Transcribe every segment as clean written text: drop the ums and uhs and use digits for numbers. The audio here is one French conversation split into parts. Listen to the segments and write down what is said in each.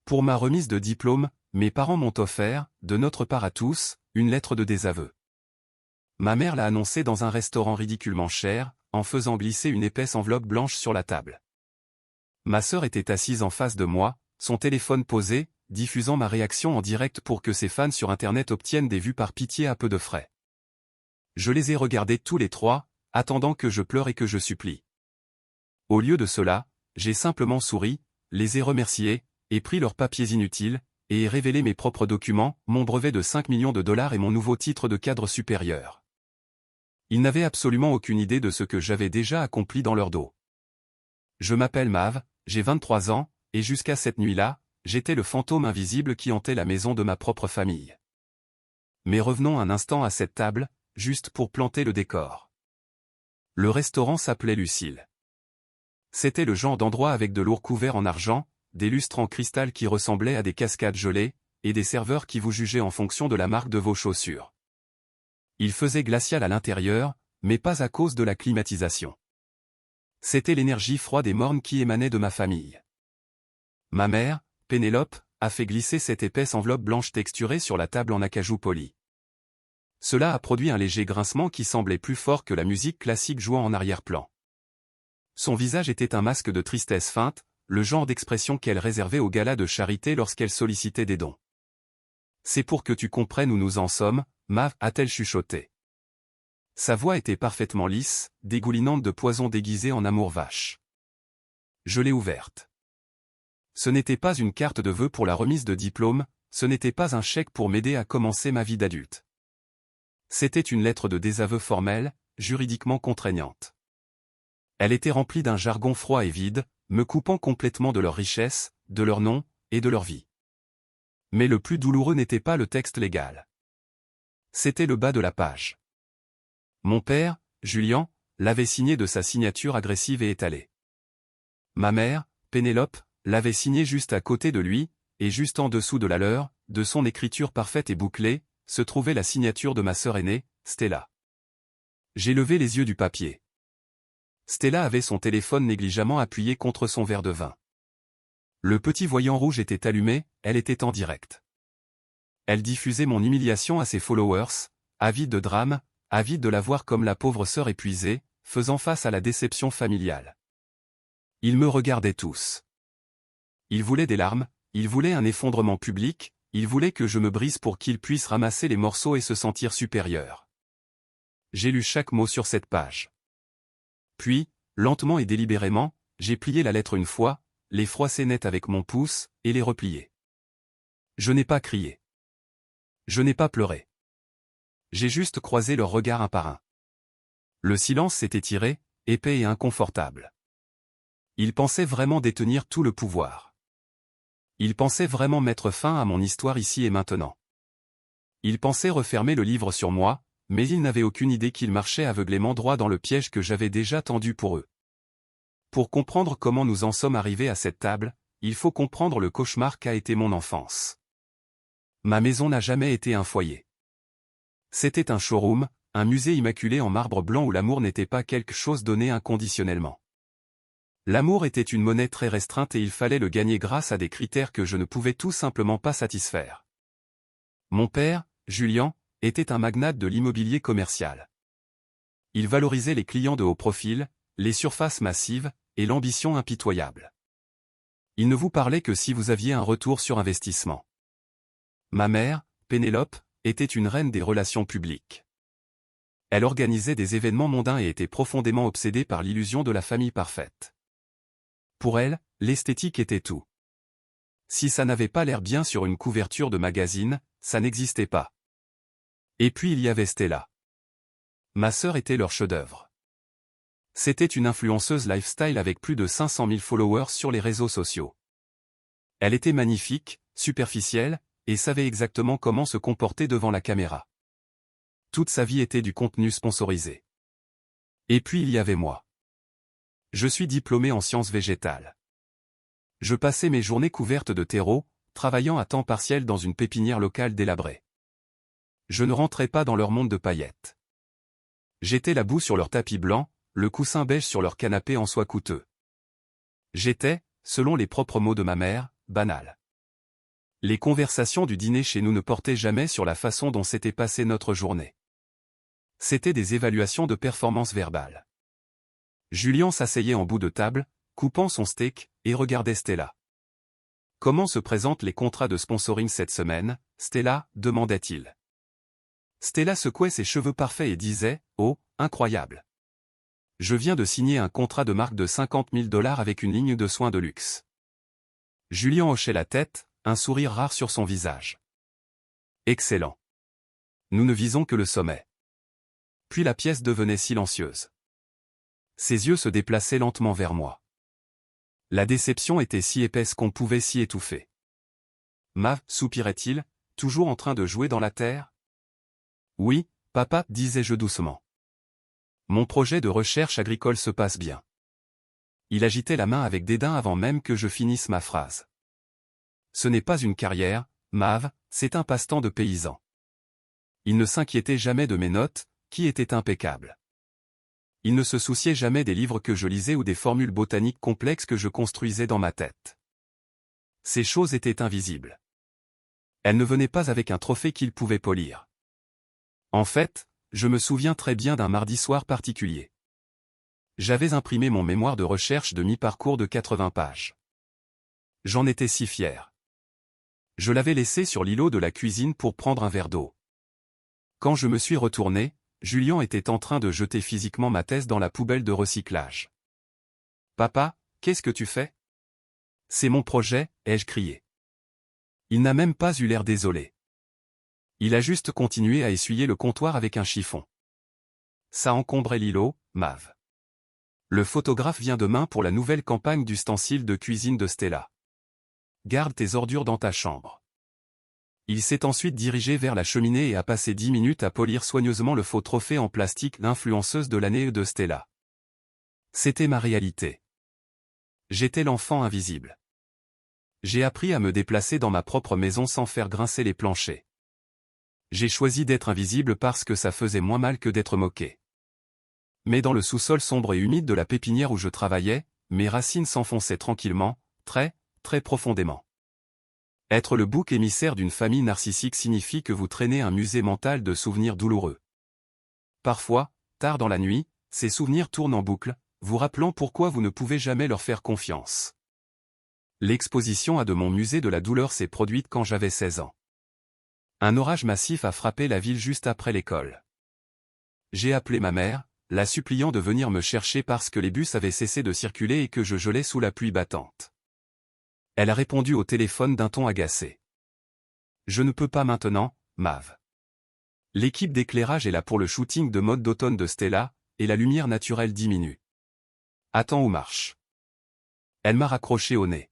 Pour ma remise de diplôme, mes parents m'ont offert, de notre part à tous, une lettre de désaveu. Ma mère l'a annoncé dans un restaurant ridiculement cher, en faisant glisser une épaisse enveloppe blanche sur la table. Ma sœur était assise en face de moi, son téléphone posé, diffusant ma réaction en direct pour que ses fans sur Internet obtiennent des vues par pitié à peu de frais. Je les ai regardés tous les trois, attendant que je pleure et que je supplie. Au lieu de cela, j'ai simplement souri, les ai remerciés, ai pris leurs papiers inutiles, et ai révélé mes propres documents, mon brevet de 5 millions de dollars et mon nouveau titre de cadre supérieur. Ils n'avaient absolument aucune idée de ce que j'avais déjà accompli dans leur dos. Je m'appelle Mav, j'ai 23 ans, et jusqu'à cette nuit-là, j'étais le fantôme invisible qui hantait la maison de ma propre famille. Mais revenons un instant à cette table, juste pour planter le décor. Le restaurant s'appelait Lucille. C'était le genre d'endroit avec de lourds couverts en argent, des lustres en cristal qui ressemblaient à des cascades gelées, et des serveurs qui vous jugeaient en fonction de la marque de vos chaussures. Il faisait glacial à l'intérieur, mais pas à cause de la climatisation. C'était l'énergie froide et morne qui émanait de ma famille. Ma mère, Pénélope, a fait glisser cette épaisse enveloppe blanche texturée sur la table en acajou poli. Cela a produit un léger grincement qui semblait plus fort que la musique classique jouant en arrière-plan. Son visage était un masque de tristesse feinte, le genre d'expression qu'elle réservait aux galas de charité lorsqu'elle sollicitait des dons. « C'est pour que tu comprennes où nous en sommes, Mav, a-t-elle chuchoté. Sa voix était parfaitement lisse, dégoulinante de poison déguisé en amour vache. Je l'ai ouverte. Ce n'était pas une carte de vœux pour la remise de diplôme, ce n'était pas un chèque pour m'aider à commencer ma vie d'adulte. C'était une lettre de désaveu formelle, juridiquement contraignante. Elle était remplie d'un jargon froid et vide, me coupant complètement de leur richesse, de leur nom, et de leur vie. Mais le plus douloureux n'était pas le texte légal. C'était le bas de la page. Mon père, Julian, l'avait signé de sa signature agressive et étalée. Ma mère, Pénélope, l'avait signé juste à côté de lui, et juste en dessous de la leur, de son écriture parfaite et bouclée, se trouvait la signature de ma sœur aînée, Stella. J'ai levé les yeux du papier. Stella avait son téléphone négligemment appuyé contre son verre de vin. Le petit voyant rouge était allumé, elle était en direct. Elle diffusait mon humiliation à ses followers, avides de drame, avides de la voir comme la pauvre sœur épuisée, faisant face à la déception familiale. Ils me regardaient tous. Ils voulaient des larmes, ils voulaient un effondrement public, ils voulaient que je me brise pour qu'ils puissent ramasser les morceaux et se sentir supérieurs. J'ai lu chaque mot sur cette page. Puis, lentement et délibérément, j'ai plié la lettre une fois, les froissé net avec mon pouce, et les replié. Je n'ai pas crié. Je n'ai pas pleuré. J'ai juste croisé leurs regards un par un. Le silence s'était étiré, épais et inconfortable. Ils pensaient vraiment détenir tout le pouvoir. Ils pensaient vraiment mettre fin à mon histoire ici et maintenant. Ils pensaient refermer le livre sur moi, mais ils n'avaient aucune idée qu'ils marchaient aveuglément droit dans le piège que j'avais déjà tendu pour eux. Pour comprendre comment nous en sommes arrivés à cette table, il faut comprendre le cauchemar qu'a été mon enfance. Ma maison n'a jamais été un foyer. C'était un showroom, un musée immaculé en marbre blanc où l'amour n'était pas quelque chose donné inconditionnellement. L'amour était une monnaie très restreinte et il fallait le gagner grâce à des critères que je ne pouvais tout simplement pas satisfaire. Mon père, Julian, était un magnate de l'immobilier commercial. Il valorisait les clients de haut profil, les surfaces massives, et l'ambition impitoyable. Il ne vous parlait que si vous aviez un retour sur investissement. Ma mère, Pénélope, était une reine des relations publiques. Elle organisait des événements mondains et était profondément obsédée par l'illusion de la famille parfaite. Pour elle, l'esthétique était tout. Si ça n'avait pas l'air bien sur une couverture de magazine, ça n'existait pas. Et puis il y avait Stella. Ma sœur était leur chef-d'œuvre. C'était une influenceuse lifestyle avec plus de 500 000 followers sur les réseaux sociaux. Elle était magnifique, superficielle, et savait exactement comment se comporter devant la caméra. Toute sa vie était du contenu sponsorisé. Et puis il y avait moi. Je suis diplômé en sciences végétales. Je passais mes journées couvertes de terreau, travaillant à temps partiel dans une pépinière locale délabrée. Je ne rentrais pas dans leur monde de paillettes. J'étais la boue sur leur tapis blanc, le coussin beige sur leur canapé en soie coûteux. J'étais, selon les propres mots de ma mère, banal. Les conversations du dîner chez nous ne portaient jamais sur la façon dont s'était passée notre journée. C'étaient des évaluations de performance verbale. Julien s'asseyait en bout de table, coupant son steak, et regardait Stella. « Comment se présentent les contrats de sponsoring cette semaine, Stella ?» demandait-il. Stella secouait ses cheveux parfaits et disait « Oh, incroyable. Je viens de signer un contrat de marque de 50 000 $ avec une ligne de soins de luxe. » Julien hochait la tête, un sourire rare sur son visage. « Excellent. Nous ne visons que le sommet. » Puis la pièce devenait silencieuse. Ses yeux se déplaçaient lentement vers moi. La déception était si épaisse qu'on pouvait s'y étouffer. « Mav, soupirait-il, toujours en train de jouer dans la terre ? » « Oui, papa, disais-je doucement. Mon projet de recherche agricole se passe bien. » Il agitait la main avec dédain avant même que je finisse ma phrase. « Ce n'est pas une carrière, Mav, c'est un passe-temps de paysan. » Il ne s'inquiétait jamais de mes notes, qui étaient impeccables. Il ne se souciait jamais des livres que je lisais ou des formules botaniques complexes que je construisais dans ma tête. Ces choses étaient invisibles. Elles ne venaient pas avec un trophée qu'il pouvait polir. En fait, je me souviens très bien d'un mardi soir particulier. J'avais imprimé mon mémoire de recherche de mi-parcours de 80 pages. J'en étais si fier. Je l'avais laissé sur l'îlot de la cuisine pour prendre un verre d'eau. Quand je me suis retourné, Julien était en train de jeter physiquement ma thèse dans la poubelle de recyclage. « Papa, qu'est-ce que tu fais ? » « C'est mon projet, ai-je crié. Il n'a même pas eu l'air désolé. Il a juste continué à essuyer le comptoir avec un chiffon. Ça encombrait l'îlot, Mav. Le photographe vient demain pour la nouvelle campagne d'ustensiles de cuisine de Stella. Garde tes ordures dans ta chambre. Il s'est ensuite dirigé vers la cheminée et a passé 10 minutes à polir soigneusement le faux trophée en plastique d'influenceuse de l'année de Stella. C'était ma réalité. J'étais l'enfant invisible. J'ai appris à me déplacer dans ma propre maison sans faire grincer les planchers. J'ai choisi d'être invisible parce que ça faisait moins mal que d'être moqué. Mais dans le sous-sol sombre et humide de la pépinière où je travaillais, mes racines s'enfonçaient tranquillement, très, très profondément. Être le bouc émissaire d'une famille narcissique signifie que vous traînez un musée mental de souvenirs douloureux. Parfois, tard dans la nuit, ces souvenirs tournent en boucle, vous rappelant pourquoi vous ne pouvez jamais leur faire confiance. L'exposition à de mon musée de la douleur s'est produite quand j'avais 16 ans. Un orage massif a frappé la ville juste après l'école. J'ai appelé ma mère, la suppliant de venir me chercher parce que les bus avaient cessé de circuler et que je gelais sous la pluie battante. Elle a répondu au téléphone d'un ton agacé. « Je ne peux pas maintenant, Mav. L'équipe d'éclairage est là pour le shooting de mode d'automne de Stella, et la lumière naturelle diminue. Attends ou marche. » Elle m'a raccroché au nez.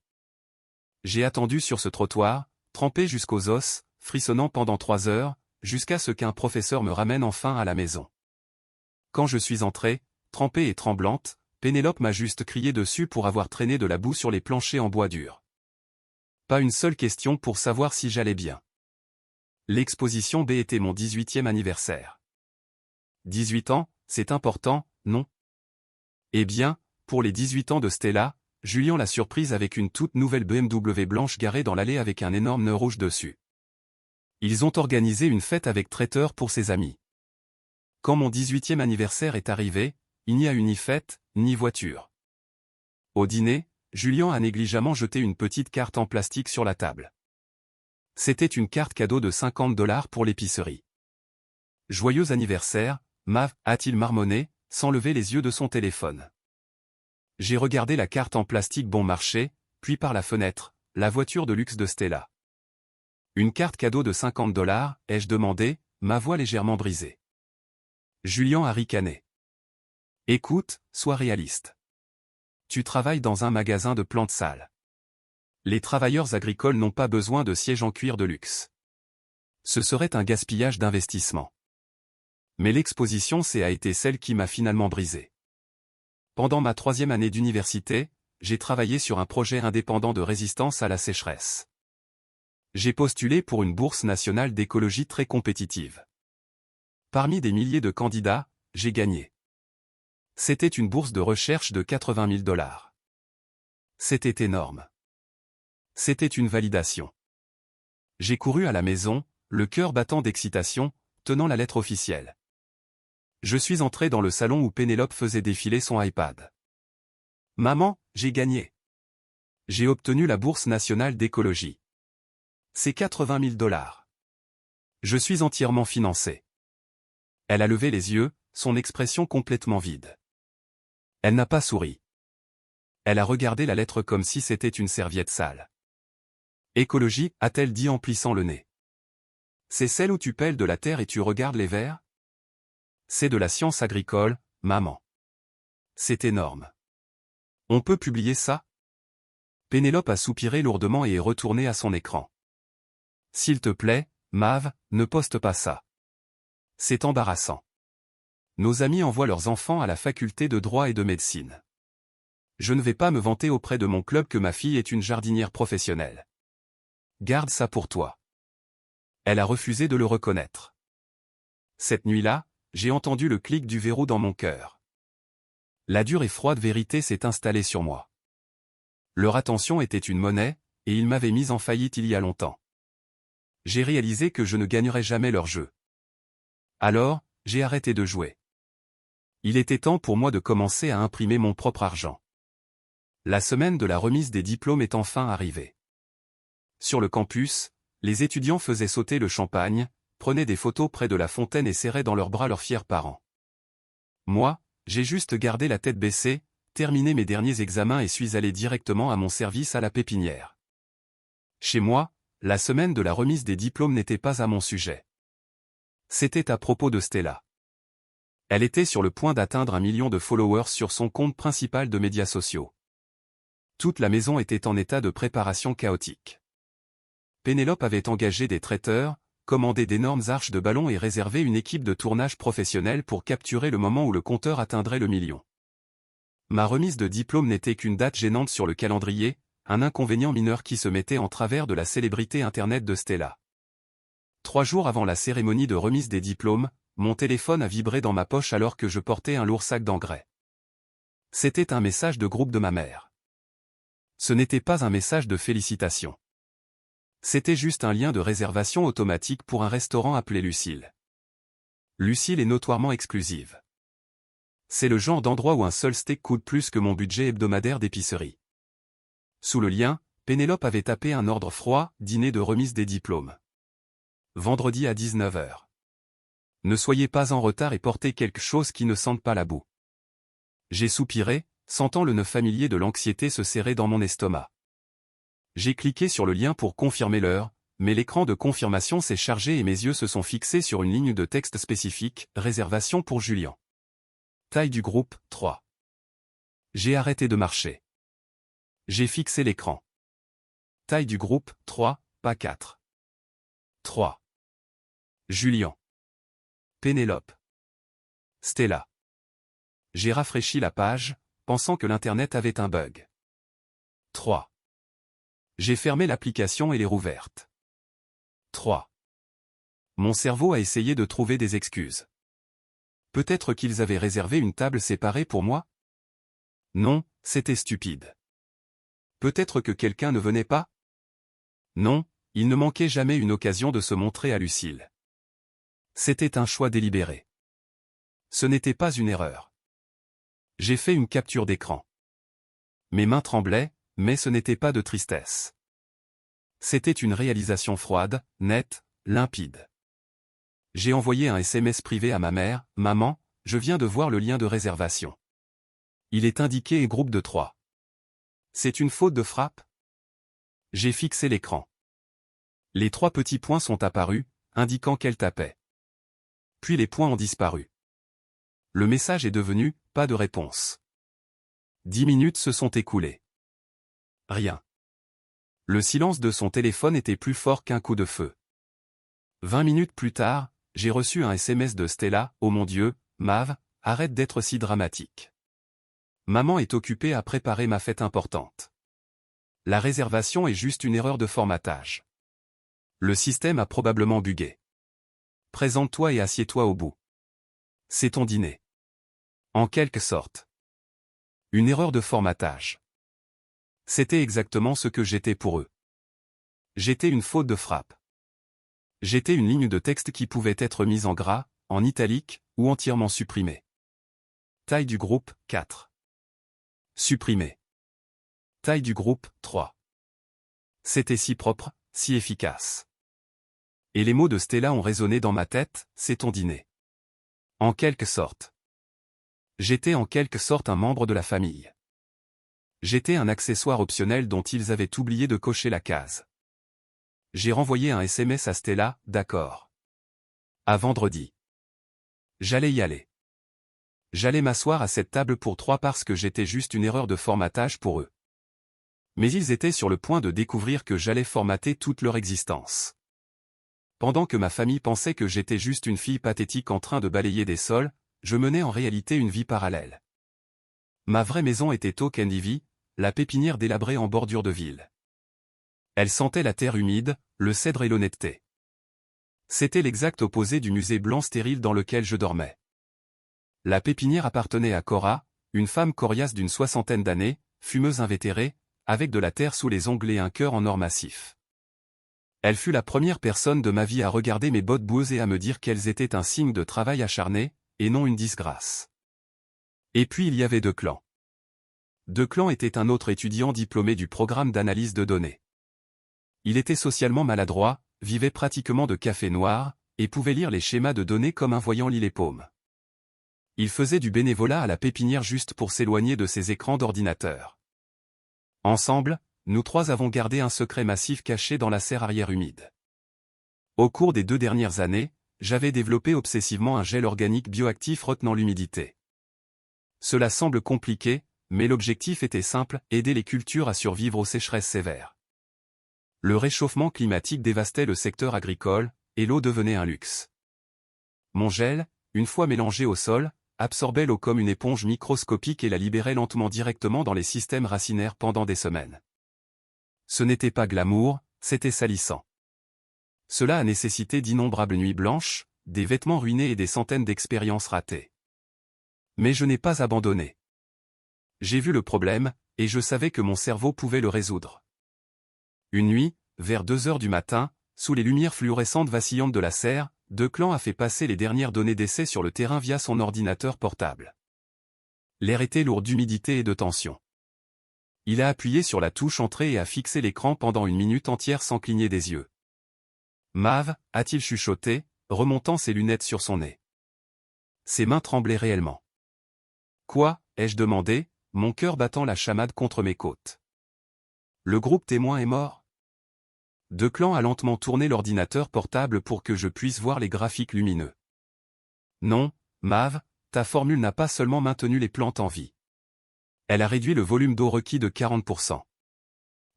J'ai attendu sur ce trottoir, trempé jusqu'aux os, frissonnant pendant 3 heures, jusqu'à ce qu'un professeur me ramène enfin à la maison. Quand je suis entrée, trempée et tremblante, Pénélope m'a juste crié dessus pour avoir traîné de la boue sur les planchers en bois dur. Pas une seule question pour savoir si j'allais bien. L'exposition B était mon 18e anniversaire. 18 ans, c'est important, non? Eh bien, pour les 18 ans de Stella, Julien l'a surprise avec une toute nouvelle BMW blanche garée dans l'allée avec un énorme nœud rouge dessus. Ils ont organisé une fête avec traiteur pour ses amis. Quand mon 18e anniversaire est arrivé, il n'y a eu ni fête, ni voiture. Au dîner, Julien a négligemment jeté une petite carte en plastique sur la table. C'était une carte cadeau de 50 $ pour l'épicerie. « Joyeux anniversaire, Mav » a-t-il marmonné, sans lever les yeux de son téléphone. J'ai regardé la carte en plastique bon marché, puis par la fenêtre, la voiture de luxe de Stella. « Une carte cadeau de 50 $, ai-je demandé, ma voix légèrement brisée. Julien a ricané. « Écoute, sois réaliste. Tu travailles dans un magasin de plantes sales. Les travailleurs agricoles n'ont pas besoin de sièges en cuir de luxe. Ce serait un gaspillage d'investissement. » Mais l'exposition a été celle qui m'a finalement brisé. Pendant ma 3e année d'université, j'ai travaillé sur un projet indépendant de résistance à la sécheresse. J'ai postulé pour une bourse nationale d'écologie très compétitive. Parmi des milliers de candidats, j'ai gagné. C'était une bourse de recherche de 80 000 $. C'était énorme. C'était une validation. J'ai couru à la maison, le cœur battant d'excitation, tenant la lettre officielle. Je suis entré dans le salon où Pénélope faisait défiler son iPad. Maman, j'ai gagné. J'ai obtenu la bourse nationale d'écologie. C'est 80 000 $. Je suis entièrement financé. Elle a levé les yeux, son expression complètement vide. Elle n'a pas souri. Elle a regardé la lettre comme si c'était une serviette sale. Écologie, a-t-elle dit en plissant le nez. C'est celle où tu pèles de la terre et tu regardes les vers? C'est de la science agricole, maman. C'est énorme. On peut publier ça? Pénélope a soupiré lourdement et est retournée à son écran. S'il te plaît, Mav, ne poste pas ça. C'est embarrassant. Nos amis envoient leurs enfants à la faculté de droit et de médecine. Je ne vais pas me vanter auprès de mon club que ma fille est une jardinière professionnelle. Garde ça pour toi. Elle a refusé de le reconnaître. Cette nuit-là, j'ai entendu le clic du verrou dans mon cœur. La dure et froide vérité s'est installée sur moi. Leur attention était une monnaie, et ils m'avaient mis en faillite il y a longtemps. J'ai réalisé que je ne gagnerais jamais leur jeu. Alors, j'ai arrêté de jouer. Il était temps pour moi de commencer à imprimer mon propre argent. La semaine de la remise des diplômes est enfin arrivée. Sur le campus, les étudiants faisaient sauter le champagne, prenaient des photos près de la fontaine et serraient dans leurs bras leurs fiers parents. Moi, j'ai juste gardé la tête baissée, terminé mes derniers examens et suis allé directement à mon service à la pépinière. Chez moi, la semaine de la remise des diplômes n'était pas à mon sujet. C'était à propos de Stella. Elle était sur le point d'atteindre 1 million de followers sur son compte principal de médias sociaux. Toute la maison était en état de préparation chaotique. Pénélope avait engagé des traiteurs, commandé d'énormes arches de ballon et réservé une équipe de tournage professionnelle pour capturer le moment où le compteur atteindrait le million. Ma remise de diplôme n'était qu'une date gênante sur le calendrier, un inconvénient mineur qui se mettait en travers de la célébrité Internet de Stella. 3 jours avant la cérémonie de remise des diplômes, mon téléphone a vibré dans ma poche alors que je portais un lourd sac d'engrais. C'était un message de groupe de ma mère. Ce n'était pas un message de félicitations. C'était juste un lien de réservation automatique pour un restaurant appelé Lucille. Lucille est notoirement exclusive. C'est le genre d'endroit où un seul steak coûte plus que mon budget hebdomadaire d'épicerie. Sous le lien, Pénélope avait tapé un ordre froid, dîner de remise des diplômes. Vendredi à 19 h. Ne soyez pas en retard et portez quelque chose qui ne sente pas la boue. J'ai soupiré, sentant le nœud familier de l'anxiété se serrer dans mon estomac. J'ai cliqué sur le lien pour confirmer l'heure, mais l'écran de confirmation s'est chargé et mes yeux se sont fixés sur une ligne de texte spécifique, réservation pour Julien. Taille du groupe, 3. J'ai arrêté de marcher. J'ai fixé l'écran. Taille du groupe, 3, pas 4. 3. Julien. Pénélope. Stella. J'ai rafraîchi la page, pensant que l'Internet avait un bug. 3. J'ai fermé l'application et l'ai rouverte. 3. Mon cerveau a essayé de trouver des excuses. Peut-être qu'ils avaient réservé une table séparée pour moi? Non, c'était stupide. Peut-être que quelqu'un ne venait pas? Non, il ne manquait jamais une occasion de se montrer à Lucille. C'était un choix délibéré. Ce n'était pas une erreur. J'ai fait une capture d'écran. Mes mains tremblaient, mais ce n'était pas de tristesse. C'était une réalisation froide, nette, limpide. J'ai envoyé un SMS privé à ma mère, « Maman, je viens de voir le lien de réservation. Il est indiqué groupe de 3. C'est une faute de frappe ?» J'ai fixé l'écran. Les 3 petits points sont apparus, indiquant qu'elle tapait. Puis les points ont disparu. Le message est devenu « Pas de réponse ». 10 minutes se sont écoulées. Rien. Le silence de son téléphone était plus fort qu'un coup de feu. 20 minutes plus tard, j'ai reçu un SMS de Stella, « Oh mon Dieu, Mav, arrête d'être si dramatique. Maman est occupée à préparer ma fête importante. La réservation est juste une erreur de formatage. Le système a probablement bugué. Présente-toi et assieds-toi au bout. C'est ton dîner. » En quelque sorte. Une erreur de formatage. C'était exactement ce que j'étais pour eux. J'étais une faute de frappe. J'étais une ligne de texte qui pouvait être mise en gras, en italique, ou entièrement supprimée. Taille du groupe, 4. Supprimé. Taille du groupe, 3. C'était si propre, si efficace. Et les mots de Stella ont résonné dans ma tête, c'est ton dîner. En quelque sorte. J'étais en quelque sorte un membre de la famille. J'étais un accessoire optionnel dont ils avaient oublié de cocher la case. J'ai renvoyé un SMS à Stella, d'accord. À vendredi. J'allais y aller. J'allais m'asseoir à cette table pour 3 parce que j'étais juste une erreur de formatage pour eux. Mais ils étaient sur le point de découvrir que j'allais formater toute leur existence. Pendant que ma famille pensait que j'étais juste une fille pathétique en train de balayer des sols, je menais en réalité une vie parallèle. Ma vraie maison était au Kendivy, la pépinière délabrée en bordure de ville. Elle sentait la terre humide, le cèdre et l'honnêteté. C'était l'exact opposé du musée blanc stérile dans lequel je dormais. La pépinière appartenait à Cora, une femme coriace d'une 60aine d'années, fumeuse invétérée, avec de la terre sous les ongles et un cœur en or massif. Elle fut la première personne de ma vie à regarder mes bottes boueuses et à me dire qu'elles étaient un signe de travail acharné, et non une disgrâce. Et puis il y avait Declan. Declan était un autre étudiant diplômé du programme d'analyse de données. Il était socialement maladroit, vivait pratiquement de café noir, et pouvait lire les schémas de données comme un voyant lit les paumes. Il faisait du bénévolat à la pépinière juste pour s'éloigner de ses écrans d'ordinateur. Ensemble, nous 3 avons gardé un secret massif caché dans la serre arrière humide. Au cours des 2 dernières années, j'avais développé obsessivement un gel organique bioactif retenant l'humidité. Cela semble compliqué, mais l'objectif était simple, aider les cultures à survivre aux sécheresses sévères. Le réchauffement climatique dévastait le secteur agricole, et l'eau devenait un luxe. Mon gel, une fois mélangé au sol, absorbait l'eau comme une éponge microscopique et la libérait lentement directement dans les systèmes racinaires pendant des semaines. Ce n'était pas glamour, c'était salissant. Cela a nécessité d'innombrables nuits blanches, des vêtements ruinés et des centaines d'expériences ratées. Mais je n'ai pas abandonné. J'ai vu le problème, et je savais que mon cerveau pouvait le résoudre. Une nuit, vers 2 heures du matin, sous les lumières fluorescentes vacillantes de la serre, Declan a fait passer les dernières données d'essai sur le terrain via son ordinateur portable. L'air était lourd d'humidité et de tension. Il a appuyé sur la touche entrée et a fixé l'écran pendant 1 minute entière sans cligner des yeux. Mav, a-t-il chuchoté, remontant ses lunettes sur son nez. Ses mains tremblaient réellement. Quoi, ai-je demandé, mon cœur battant la chamade contre mes côtes. Le groupe témoin est mort? Declan a lentement tourné l'ordinateur portable pour que je puisse voir les graphiques lumineux. Non, Mav, ta formule n'a pas seulement maintenu les plantes en vie. Elle a réduit le volume d'eau requis de 40%.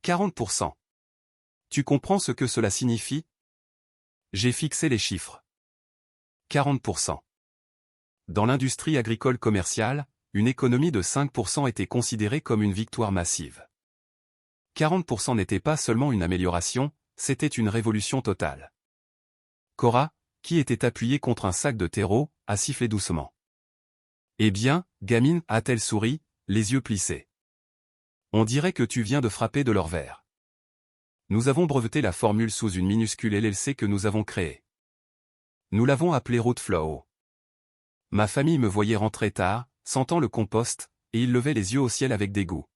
40%. Tu comprends ce que cela signifie? J'ai fixé les chiffres. 40%. Dans l'industrie agricole commerciale, une économie de 5% était considérée comme une victoire massive. 40% n'était pas seulement une amélioration, c'était une révolution totale. Cora, qui était appuyée contre un sac de terreau, a sifflé doucement. Eh bien, gamine, a-t-elle souri, les yeux plissés. On dirait que tu viens de frapper de leur verre. Nous avons breveté la formule sous une minuscule LLC que nous avons créée. Nous l'avons appelée Rootflow. Ma famille me voyait rentrer tard, sentant le compost, et ils levaient les yeux au ciel avec dégoût.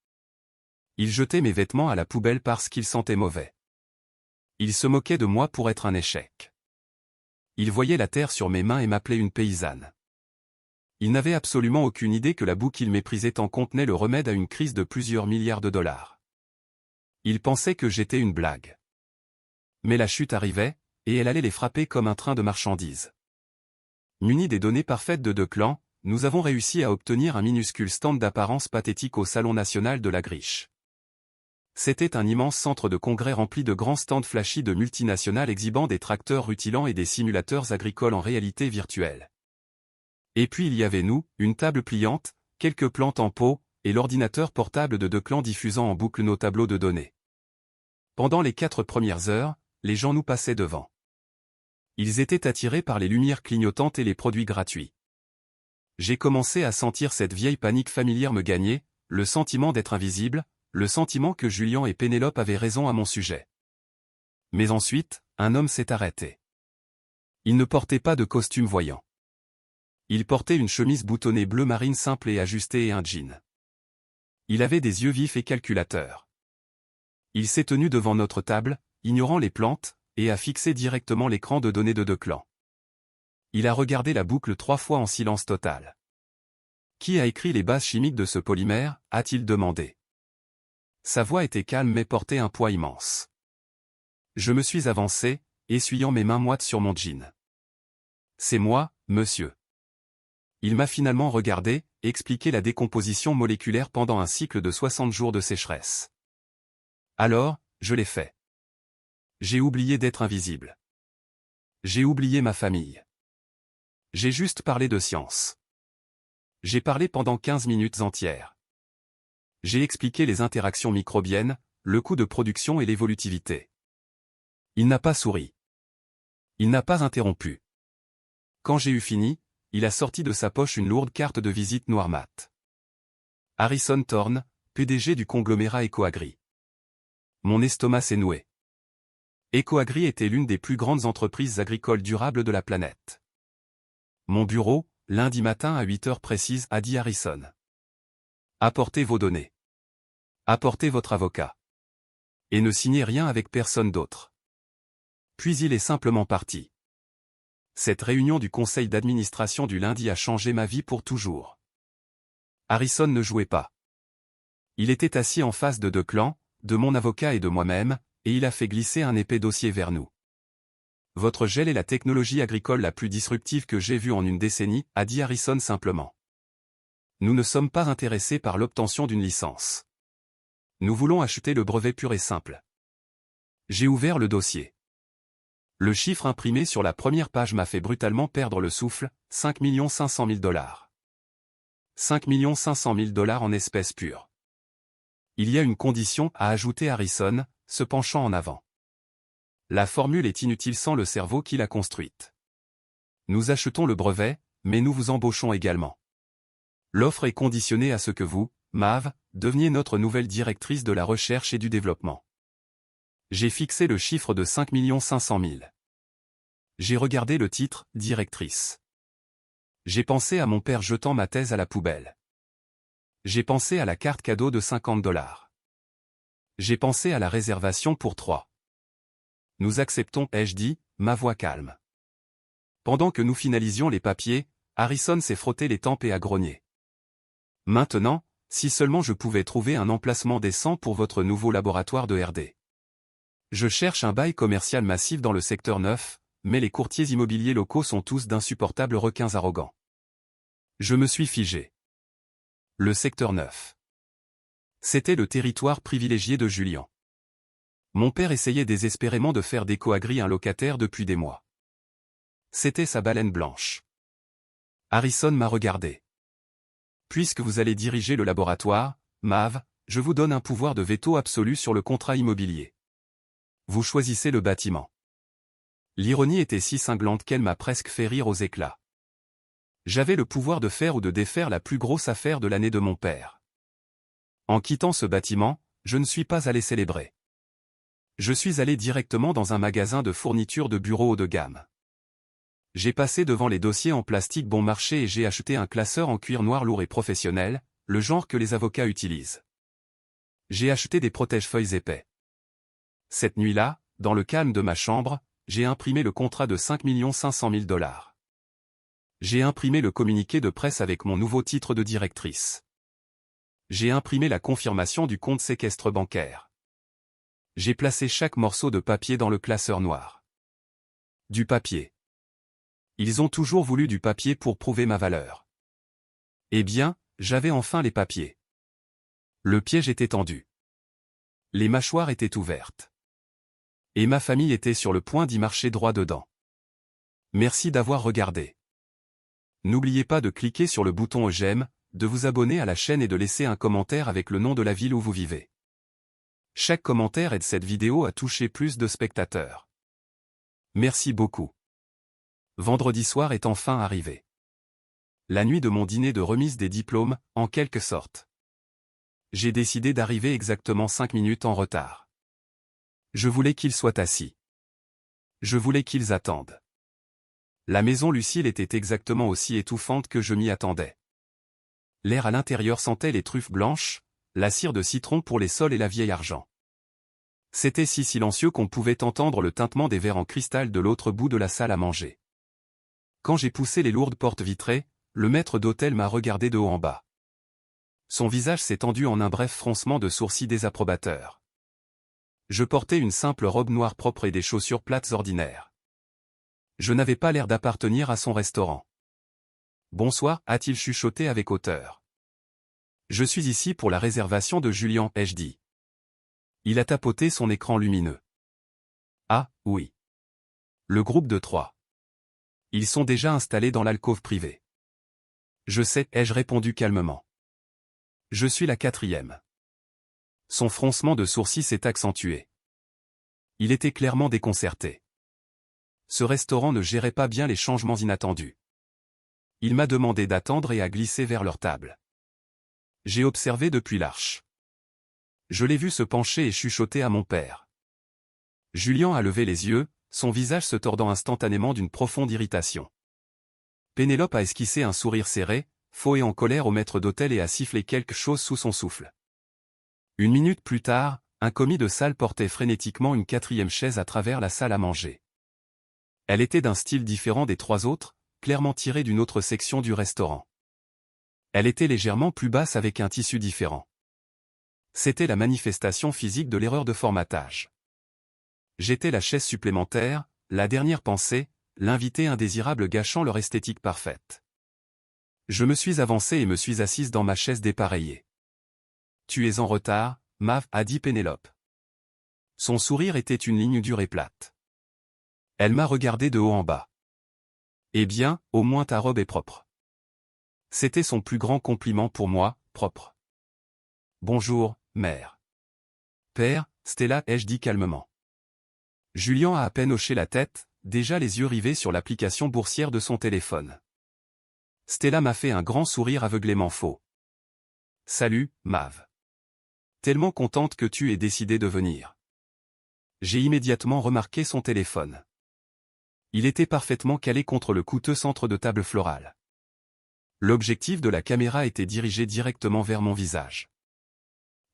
Ils jetaient mes vêtements à la poubelle parce qu'ils sentaient mauvais. Ils se moquaient de moi pour être un échec. Ils voyaient la terre sur mes mains et m'appelaient une paysanne. Ils n'avaient absolument aucune idée que la boue qu'ils méprisaient en contenait le remède à une crise de plusieurs milliards de dollars. Ils pensaient que j'étais une blague. Mais la chute arrivait, et elle allait les frapper comme un train de marchandises. Munis des données parfaites de Declan, nous avons réussi à obtenir un minuscule stand d'apparence pathétique au Salon national de la Griche. C'était un immense centre de congrès rempli de grands stands flashy de multinationales exhibant des tracteurs rutilants et des simulateurs agricoles en réalité virtuelle. Et puis il y avait nous, une table pliante, quelques plantes en pot, et l'ordinateur portable de Declan diffusant en boucle nos tableaux de données. Pendant les 4 premières heures, les gens nous passaient devant. Ils étaient attirés par les lumières clignotantes et les produits gratuits. J'ai commencé à sentir cette vieille panique familière me gagner, le sentiment d'être invisible, le sentiment que Julien et Pénélope avaient raison à mon sujet. Mais ensuite, un homme s'est arrêté. Il ne portait pas de costume voyant. Il portait une chemise boutonnée bleu marine simple et ajustée et un jean. Il avait des yeux vifs et calculateurs. Il s'est tenu devant notre table, ignorant les plantes, et a fixé directement l'écran de données de Declan. Il a regardé la boucle 3 fois en silence total. Qui a écrit les bases chimiques de ce polymère, a-t-il demandé. Sa voix était calme mais portait un poids immense. Je me suis avancé, essuyant mes mains moites sur mon jean. C'est moi, monsieur. Il m'a finalement regardé, expliqué la décomposition moléculaire pendant un cycle de 60 jours de sécheresse. Alors, je l'ai fait. J'ai oublié d'être invisible. J'ai oublié ma famille. J'ai juste parlé de science. J'ai parlé pendant 15 minutes entières. J'ai expliqué les interactions microbiennes, le coût de production et l'évolutivité. Il n'a pas souri. Il n'a pas interrompu. Quand j'ai eu fini, il a sorti de sa poche une lourde carte de visite noire mat. Harrison Thorne, PDG du conglomérat EcoAgri. Mon estomac s'est noué. EcoAgri était l'une des plus grandes entreprises agricoles durables de la planète. Mon bureau, lundi matin à 8 heures précises, a dit Harrison. Apportez vos données. Apportez votre avocat. Et ne signez rien avec personne d'autre. Puis il est simplement parti. Cette réunion du conseil d'administration du lundi a changé ma vie pour toujours. Harrison ne jouait pas. Il était assis en face de Declan, de mon avocat et de moi-même, et il a fait glisser un épais dossier vers nous. Votre gel est la technologie agricole la plus disruptive que j'ai vue en une décennie, a dit Harrison simplement. Nous ne sommes pas intéressés par l'obtention d'une licence. Nous voulons acheter le brevet pur et simple. J'ai ouvert le dossier. Le chiffre imprimé sur la première page m'a fait brutalement perdre le souffle, 5 500 000 $. 5 500 000 $ en espèces pures. Il y a une condition, a ajouté Harrison, se penchant en avant. La formule est inutile sans le cerveau qui l'a construite. Nous achetons le brevet, mais nous vous embauchons également. L'offre est conditionnée à ce que vous, Mav, deveniez notre nouvelle directrice de la recherche et du développement. J'ai fixé le chiffre de 5 500 000. J'ai regardé le titre, directrice. J'ai pensé à mon père jetant ma thèse à la poubelle. J'ai pensé à la carte cadeau de 50 $. J'ai pensé à la réservation pour 3. Nous acceptons, ai-je dit, ma voix calme. Pendant que nous finalisions les papiers, Harrison s'est frotté les tempes et a grogné. Maintenant, si seulement je pouvais trouver un emplacement décent pour votre nouveau laboratoire de R&D. Je cherche un bail commercial massif dans le secteur 9, mais les courtiers immobiliers locaux sont tous d'insupportables requins arrogants. Je me suis figé. Le secteur 9. C'était le territoire privilégié de Julien. Mon père essayait désespérément de faire d'EcoAgri un locataire depuis des mois. C'était sa baleine blanche. Harrison m'a regardé. Puisque vous allez diriger le laboratoire, Mav, je vous donne un pouvoir de veto absolu sur le contrat immobilier. Vous choisissez le bâtiment. L'ironie était si cinglante qu'elle m'a presque fait rire aux éclats. J'avais le pouvoir de faire ou de défaire la plus grosse affaire de l'année de mon père. En quittant ce bâtiment, je ne suis pas allé célébrer. Je suis allé directement dans un magasin de fournitures de bureau haut de gamme. J'ai passé devant les dossiers en plastique bon marché et j'ai acheté un classeur en cuir noir lourd et professionnel, le genre que les avocats utilisent. J'ai acheté des protège-feuilles épais. Cette nuit-là, dans le calme de ma chambre, j'ai imprimé le contrat de 5 500 000 $. J'ai imprimé le communiqué de presse avec mon nouveau titre de directrice. J'ai imprimé la confirmation du compte séquestre bancaire. J'ai placé chaque morceau de papier dans le classeur noir. Du papier. Ils ont toujours voulu du papier pour prouver ma valeur. Eh bien, j'avais enfin les papiers. Le piège était tendu. Les mâchoires étaient ouvertes. Et ma famille était sur le point d'y marcher droit dedans. Merci d'avoir regardé. N'oubliez pas de cliquer sur le bouton j'aime, de vous abonner à la chaîne et de laisser un commentaire avec le nom de la ville où vous vivez. Chaque commentaire aide cette vidéo à toucher plus de spectateurs. Merci beaucoup. Vendredi soir est enfin arrivé. La nuit de mon dîner de remise des diplômes, en quelque sorte. J'ai décidé d'arriver exactement 5 minutes en retard. Je voulais qu'ils soient assis. Je voulais qu'ils attendent. La maison Lucille était exactement aussi étouffante que je m'y attendais. L'air à l'intérieur sentait les truffes blanches, la cire de citron pour les sols et la vieille argent. C'était si silencieux qu'on pouvait entendre le tintement des verres en cristal de l'autre bout de la salle à manger. Quand j'ai poussé les lourdes portes vitrées, le maître d'hôtel m'a regardé de haut en bas. Son visage s'est tendu en un bref froncement de sourcils désapprobateur. Je portais une simple robe noire propre et des chaussures plates ordinaires. Je n'avais pas l'air d'appartenir à son restaurant. « Bonsoir » a-t-il chuchoté avec hauteur. « Je suis ici pour la réservation de Julian » ai-je dit. Il a tapoté son écran lumineux. « Ah, oui. Le groupe de 3. Ils sont déjà installés dans l'alcôve privée. »« Je sais » ai-je répondu calmement. « Je suis la 4e. » Son froncement de sourcils s'est accentué. Il était clairement déconcerté. Ce restaurant ne gérait pas bien les changements inattendus. Il m'a demandé d'attendre et a glissé vers leur table. J'ai observé depuis l'arche. Je l'ai vu se pencher et chuchoter à mon père. Julian a levé les yeux, son visage se tordant instantanément d'une profonde irritation. Pénélope a esquissé un sourire serré, faux et en colère au maître d'hôtel et a sifflé quelque chose sous son souffle. Une minute plus tard, un commis de salle portait frénétiquement une 4e chaise à travers la salle à manger. Elle était d'un style différent des 3 autres, clairement tirée d'une autre section du restaurant. Elle était légèrement plus basse avec un tissu différent. C'était la manifestation physique de l'erreur de formatage. J'étais la chaise supplémentaire, la dernière pensée, l'invité indésirable gâchant leur esthétique parfaite. Je me suis avancé et me suis assise dans ma chaise dépareillée. « Tu es en retard, Mav » a dit Pénélope. Son sourire était une ligne dure et plate. Elle m'a regardé de haut en bas. « Eh bien, au moins ta robe est propre. » C'était son plus grand compliment pour moi, propre. « Bonjour, mère. »« Père, Stella » ai-je dit calmement. Julian a à peine hoché la tête, déjà les yeux rivés sur l'application boursière de son téléphone. Stella m'a fait un grand sourire aveuglément faux. « Salut, Mav. Tellement contente que tu aies décidé de venir. » J'ai immédiatement remarqué son téléphone. Il était parfaitement calé contre le coûteux centre de table floral. L'objectif de la caméra était dirigé directement vers mon visage.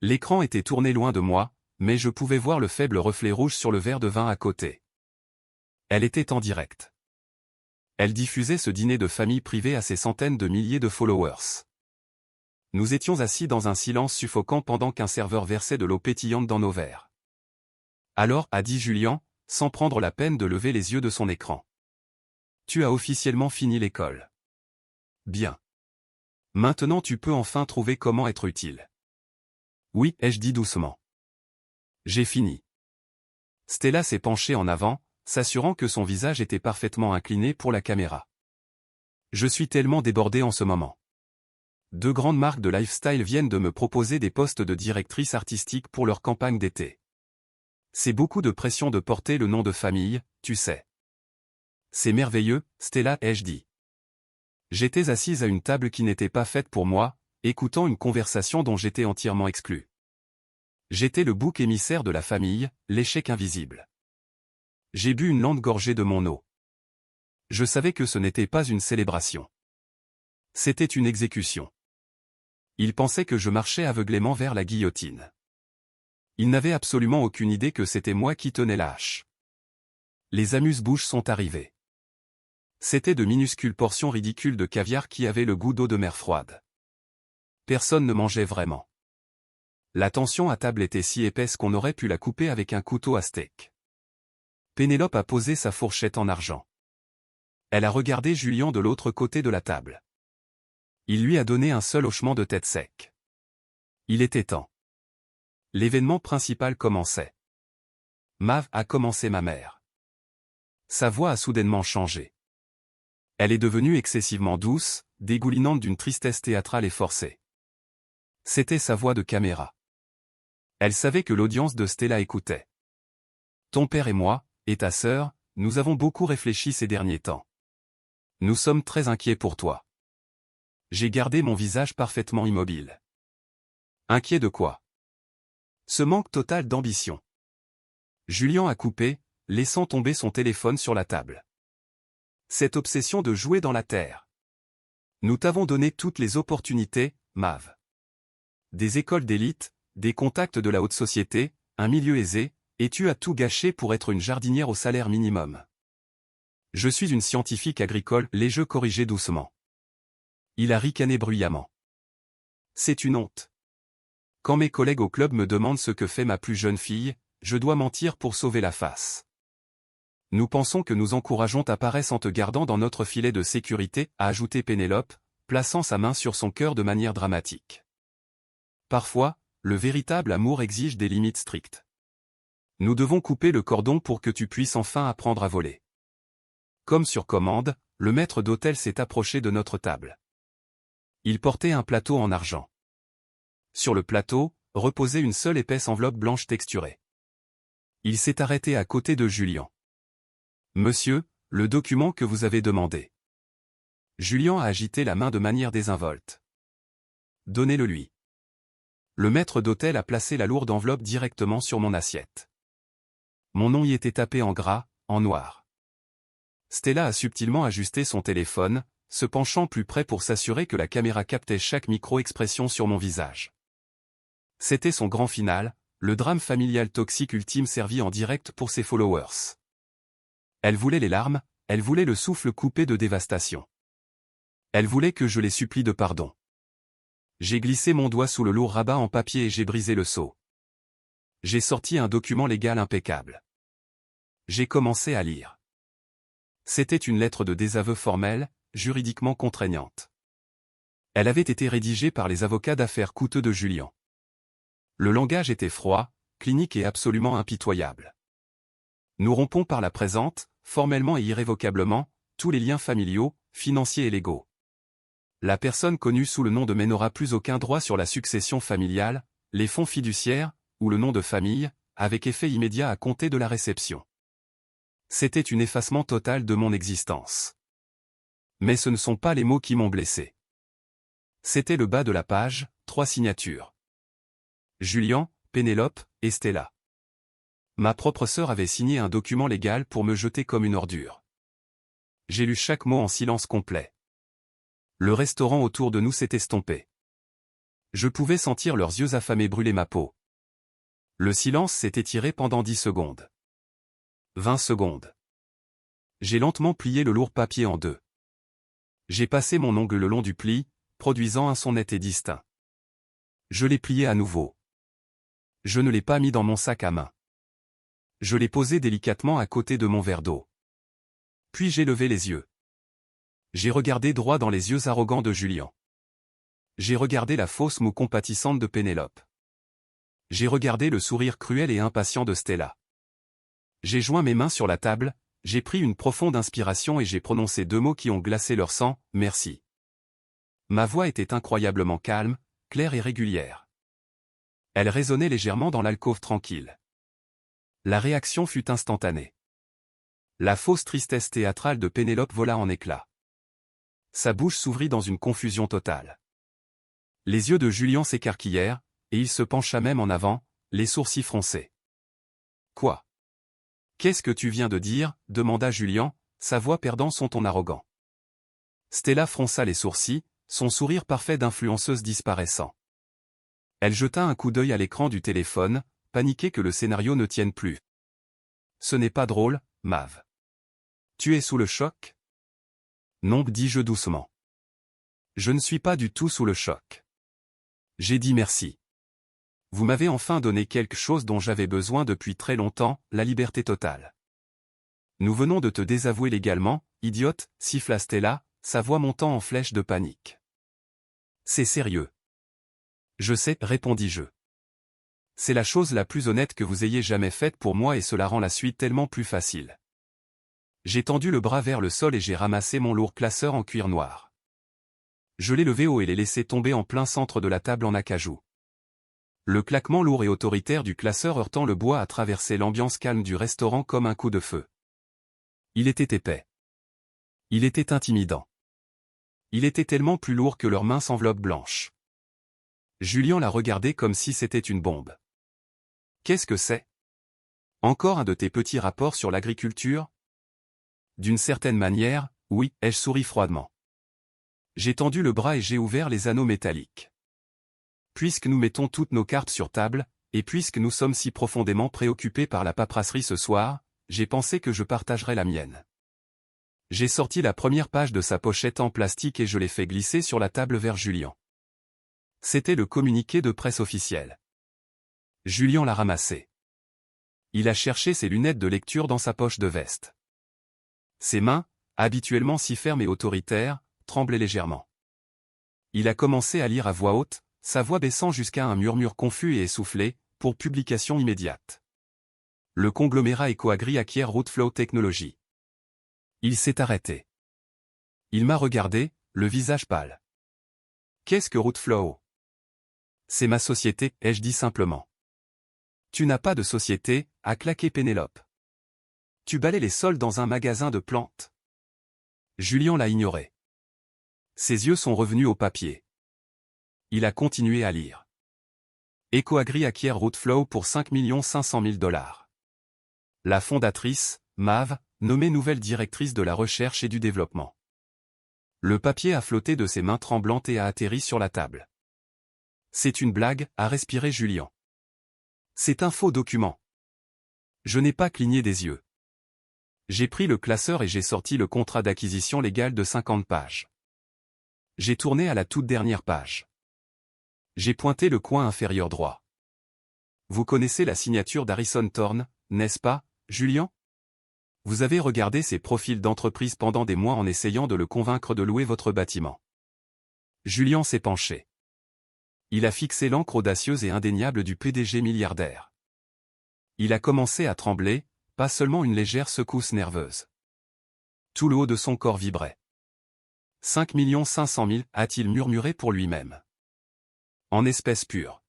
L'écran était tourné loin de moi, mais je pouvais voir le faible reflet rouge sur le verre de vin à côté. Elle était en direct. Elle diffusait ce dîner de famille privé à ses centaines de milliers de followers. Nous étions assis dans un silence suffocant pendant qu'un serveur versait de l'eau pétillante dans nos verres. Alors, a dit Julian, sans prendre la peine de lever les yeux de son écran. Tu as officiellement fini l'école. Bien. Maintenant tu peux enfin trouver comment être utile. Oui, ai-je dit doucement. J'ai fini. Stella s'est penchée en avant, s'assurant que son visage était parfaitement incliné pour la caméra. Je suis tellement débordé en ce moment. 2 grandes marques de lifestyle viennent de me proposer des postes de directrice artistique pour leur campagne d'été. C'est beaucoup de pression de porter le nom de famille, tu sais. C'est merveilleux, Stella, ai-je dit. J'étais assise à une table qui n'était pas faite pour moi, écoutant une conversation dont j'étais entièrement exclu. J'étais le bouc émissaire de la famille, l'échec invisible. J'ai bu une lente gorgée de mon eau. Je savais que ce n'était pas une célébration. C'était une exécution. Il pensait que je marchais aveuglément vers la guillotine. Il n'avait absolument aucune idée que c'était moi qui tenais la hache. Les amuse-bouches sont arrivés. C'étaient de minuscules portions ridicules de caviar qui avaient le goût d'eau de mer froide. Personne ne mangeait vraiment. La tension à table était si épaisse qu'on aurait pu la couper avec un couteau à steak. Pénélope a posé sa fourchette en argent. Elle a regardé Julian de l'autre côté de la table. Il lui a donné un seul hochement de tête sec. Il était temps. L'événement principal commençait. Mav, a commencé ma mère. Sa voix a soudainement changé. Elle est devenue excessivement douce, dégoulinante d'une tristesse théâtrale et forcée. C'était sa voix de caméra. Elle savait que l'audience de Stella écoutait. Ton père et moi, et ta sœur, nous avons beaucoup réfléchi ces derniers temps. Nous sommes très inquiets pour toi. J'ai gardé mon visage parfaitement immobile. Inquiet de quoi? Ce manque total d'ambition. Julian a coupé, laissant tomber son téléphone sur la table. Cette obsession de jouer dans la terre. Nous t'avons donné toutes les opportunités, Mav. Des écoles d'élite, des contacts de la haute société, un milieu aisé, et tu as tout gâché pour être une jardinière au salaire minimum. Je suis une scientifique agricole, l'ai-je corrigé doucement. Il a ricané bruyamment. C'est une honte. Quand mes collègues au club me demandent ce que fait ma plus jeune fille, je dois mentir pour sauver la face. Nous pensons que nous encourageons ta paresse en te gardant dans notre filet de sécurité, a ajouté Pénélope, plaçant sa main sur son cœur de manière dramatique. Parfois, le véritable amour exige des limites strictes. Nous devons couper le cordon pour que tu puisses enfin apprendre à voler. Comme sur commande, le maître d'hôtel s'est approché de notre table. Il portait un plateau en argent. Sur le plateau, reposait une seule épaisse enveloppe blanche texturée. Il s'est arrêté à côté de Julien. « Monsieur, le document que vous avez demandé. » Julien a agité la main de manière désinvolte. « Donnez-le lui. » Le maître d'hôtel a placé la lourde enveloppe directement sur mon assiette. Mon nom y était tapé en gras, en noir. Stella a subtilement ajusté son téléphone, se penchant plus près pour s'assurer que la caméra captait chaque micro-expression sur mon visage. C'était son grand final, le drame familial toxique ultime servi en direct pour ses followers. Elle voulait les larmes, elle voulait le souffle coupé de dévastation. Elle voulait que je les supplie de pardon. J'ai glissé mon doigt sous le lourd rabat en papier et j'ai brisé le sceau. J'ai sorti un document légal impeccable. J'ai commencé à lire. C'était une lettre de désaveu formelle, juridiquement contraignante. Elle avait été rédigée par les avocats d'affaires coûteux de Julien. Le langage était froid, clinique et absolument impitoyable. Nous rompons par la présente, formellement et irrévocablement, tous les liens familiaux, financiers et légaux. La personne connue sous le nom de Mais n'aura plus aucun droit sur la succession familiale, les fonds fiduciaires, ou le nom de famille, avec effet immédiat à compter de la réception. C'était un effacement total de mon existence. Mais ce ne sont pas les mots qui m'ont blessé. C'était le bas de la page, 3 signatures. Julien, Pénélope, et Stella. Ma propre sœur avait signé un document légal pour me jeter comme une ordure. J'ai lu chaque mot en silence complet. Le restaurant autour de nous s'est estompé. Je pouvais sentir leurs yeux affamés brûler ma peau. Le silence s'est étiré pendant 10 secondes. 20 secondes. J'ai lentement plié le lourd papier en deux. J'ai passé mon ongle le long du pli, produisant un son net et distinct. Je l'ai plié à nouveau. Je ne l'ai pas mis dans mon sac à main. Je l'ai posé délicatement à côté de mon verre d'eau. Puis j'ai levé les yeux. J'ai regardé droit dans les yeux arrogants de Julien. J'ai regardé la fausse moue compatissante de Pénélope. J'ai regardé le sourire cruel et impatient de Stella. J'ai joint mes mains sur la table, j'ai pris une profonde inspiration et j'ai prononcé 2 mots qui ont glacé leur sang, merci. Ma voix était incroyablement calme, claire et régulière. Elle résonnait légèrement dans l'alcôve tranquille. La réaction fut instantanée. La fausse tristesse théâtrale de Pénélope vola en éclats. Sa bouche s'ouvrit dans une confusion totale. Les yeux de Julien s'écarquillèrent, et il se pencha même en avant, les sourcils froncés. « Quoi ? Qu'est-ce que tu viens de dire » demanda Julien, sa voix perdant son ton arrogant. Stella fronça les sourcils, son sourire parfait d'influenceuse disparaissant. Elle jeta un coup d'œil à l'écran du téléphone, paniquée que le scénario ne tienne plus. « Ce n'est pas drôle, Mav. Tu es sous le choc ?» « Non, dis-je doucement. Je ne suis pas du tout sous le choc. J'ai dit merci. Vous m'avez enfin donné quelque chose dont j'avais besoin depuis très longtemps, la liberté totale. Nous venons de te désavouer légalement, idiote, siffla Stella, sa voix montant en flèche de panique. C'est sérieux. Je sais, répondis-je. C'est la chose la plus honnête que vous ayez jamais faite pour moi et cela rend la suite tellement plus facile. J'ai tendu le bras vers le sol et j'ai ramassé mon lourd classeur en cuir noir. Je l'ai levé haut et l'ai laissé tomber en plein centre de la table en acajou. Le claquement lourd et autoritaire du classeur heurtant le bois a traversé l'ambiance calme du restaurant comme un coup de feu. Il était épais. Il était intimidant. Il était tellement plus lourd que leur mince enveloppe blanche. Julien l'a regardé comme si c'était une bombe. Qu'est-ce que c'est ? Encore un de tes petits rapports sur l'agriculture ? D'une certaine manière, Oui, ai-je souri froidement. J'ai tendu le bras et j'ai ouvert les anneaux métalliques. Puisque nous mettons toutes nos cartes sur table, et puisque nous sommes si profondément préoccupés par la paperasserie ce soir, j'ai pensé que je partagerais la mienne. J'ai sorti la première page de sa pochette en plastique et je l'ai fait glisser sur la table vers Julian. C'était le communiqué de presse officiel. Julian l'a ramassé. Il a cherché ses lunettes de lecture dans sa poche de veste. Ses mains, habituellement si fermes et autoritaires, tremblaient légèrement. Il a commencé à lire à voix haute, sa voix baissant jusqu'à un murmure confus et essoufflé, pour publication immédiate. Le conglomérat EcoAgri acquiert Rootflow Technologies. Il s'est arrêté. Il m'a regardé, le visage pâle. Qu'est-ce que Rootflow? C'est ma société, ai-je dit simplement. Tu n'as pas de société, a claqué Pénélope. Tu balais les sols dans un magasin de plantes. Julian l'a ignoré. Ses yeux sont revenus au papier. Il a continué à lire. EcoAgri acquiert Rootflow pour 5 500 000 $. La fondatrice, Mav, nommée nouvelle directrice de la recherche et du développement. Le papier a flotté de ses mains tremblantes et a atterri sur la table. C'est une blague, a respiré Julian. C'est un faux document. Je n'ai pas cligné des yeux. J'ai pris le classeur et j'ai sorti le contrat d'acquisition légale de 50 pages. J'ai tourné à la toute dernière page. J'ai pointé le coin inférieur droit. Vous connaissez la signature d'Harrison Thorne, n'est-ce pas, Julian? Vous avez regardé ses profils d'entreprise pendant des mois en essayant de le convaincre de louer votre bâtiment. Julian s'est penché. Il a fixé l'encre audacieuse et indéniable du PDG milliardaire. Il a commencé à trembler, pas seulement une légère secousse nerveuse. Tout le haut de son corps vibrait. 5 500 000, a-t-il murmuré pour lui-même. En espèces pures.